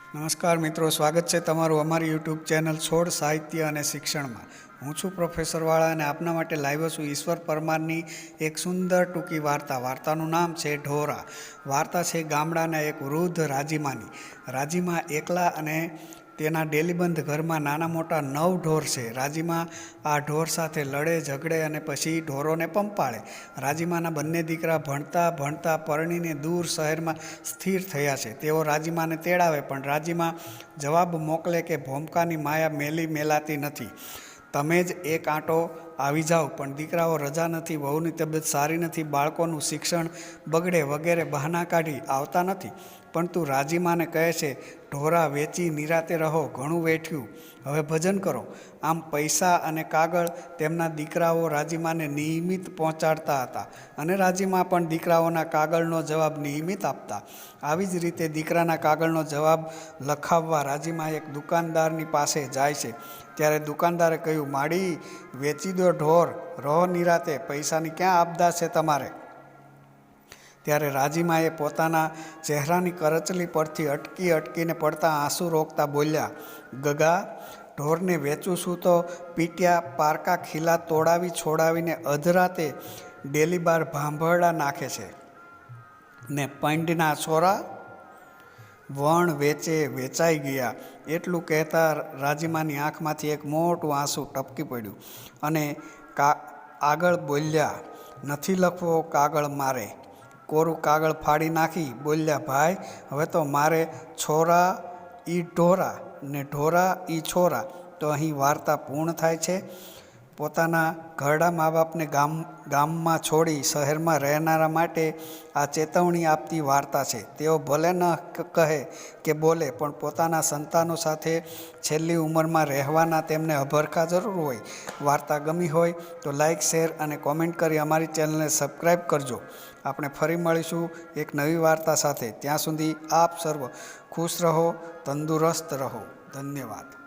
નમસ્કાર મિત્રો, સ્વાગત છે તમારું અમારી યુટ્યુબ ચેનલ છોડ સાહિત્ય અને શિક્ષણમાં। હું છું પ્રોફેસર વાળા અને આપના માટે લાવ્યો છું ઈશ્વર પરમારની એક સુંદર ટૂંકી વાર્તા। વાર્તાનું નામ છે ઢોરા। વાર્તા છે ગામડાના એક વૃદ્ધ રાજીમાની। રાજીમા એકલા અને તેના ડેલીબંધ ઘરમાં નાના મોટા 9 ઢોર છે। રાજીમા આ ઢોર સાથે લડે ઝઘડે અને પછી ઢોરોને પંપાળે। રાજીમાના બંને દીકરા ભણતા પરણીને દૂર શહેરમાં સ્થિર થયા છે। તેઓ રાજીમાને તેડાવે પણ રાજીમા જવાબ મોકલે કે ભોમકાની માયા મેલી મેલાતી નથી, તમે જ એક આંટો આવી જાઓ। પણ દીકરાઓ રજા નથી, વહુની તબિયત સારી નથી, બાળકોનું શિક્ષણ બગડે વગેરે બહાના કાઢી આવતા નથી। પણ તું રાજીમાને કહે છે, ઢોરા વેચી નિરાતે રહો, ઘણું વેઠ્યું, હવે ભજન કરો। આમ પૈસા અને કાગળ તેમના દીકરાઓ રાજીમાને નિયમિત પહોંચાડતા હતા અને રાજીમા પણ દીકરાઓના કાગળનો જવાબ નિયમિત આપતા। આવી જ રીતે દીકરાના કાગળનો જવાબ લખાવવા રાજીમા એક દુકાનદારની પાસે જાય છે। ત્યારે દુકાનદારે કહ્યું, માડી, વેચી દો ઢોર, રહો નિરાતે, પૈસાની ક્યાં આપદા છે તમારે? ત્યારે રાજીમાએ પોતાના ચહેરાની કરચલી પરથી અટકીને પડતા આંસુ રોકતા બોલ્યા, ગગા, ઢોરને વેચું છું તો પીટ્યા પારકા ખીલા તોડાવી છોડાવીને અધરાતે ડેલી બાર ભાંભરડા નાખે છે ને પંડના છોરા વણ વેચે વેચાઈ ગયા। એટલું કહેતા રાજીમાની આંખમાંથી એક મોટું આંસુ ટપકી પડ્યું અને આગળ બોલ્યા, નથી લખવો કાગળ મારે। કોરું કાગળ ફાડી નાખી બોલ્યા, ભાઈ, હવે તો મારે છોરા ઈ ઢોરા ને ઢોરા ઈ છોરા। તો અહીં વાર્તા પૂર્ણ થાય છે। પોતાના ઘરડા મા બાપને ગામમાં છોડી શહેરમાં રહેનારા માટે આ ચેતવણી આપતી વાર્તા છે। તેઓ ભલે ન કહે કે બોલે, પણ પોતાના સંતાનો સાથે છેલ્લી ઉંમરમાં રહેવાના તેમને અભરખા જરૂર હોય। વાર્તા ગમી હોય તો લાઈક, શેર અને કોમેન્ટ કરી અમારી ચેનલને સબસ્ક્રાઈબ કરજો। આપણે ફરી મળીશું એક નવી વાર્તા સાથે। ત્યાં સુધી આપ સર્વ ખુશ રહો, તંદુરસ્ત રહો। ધન્યવાદ।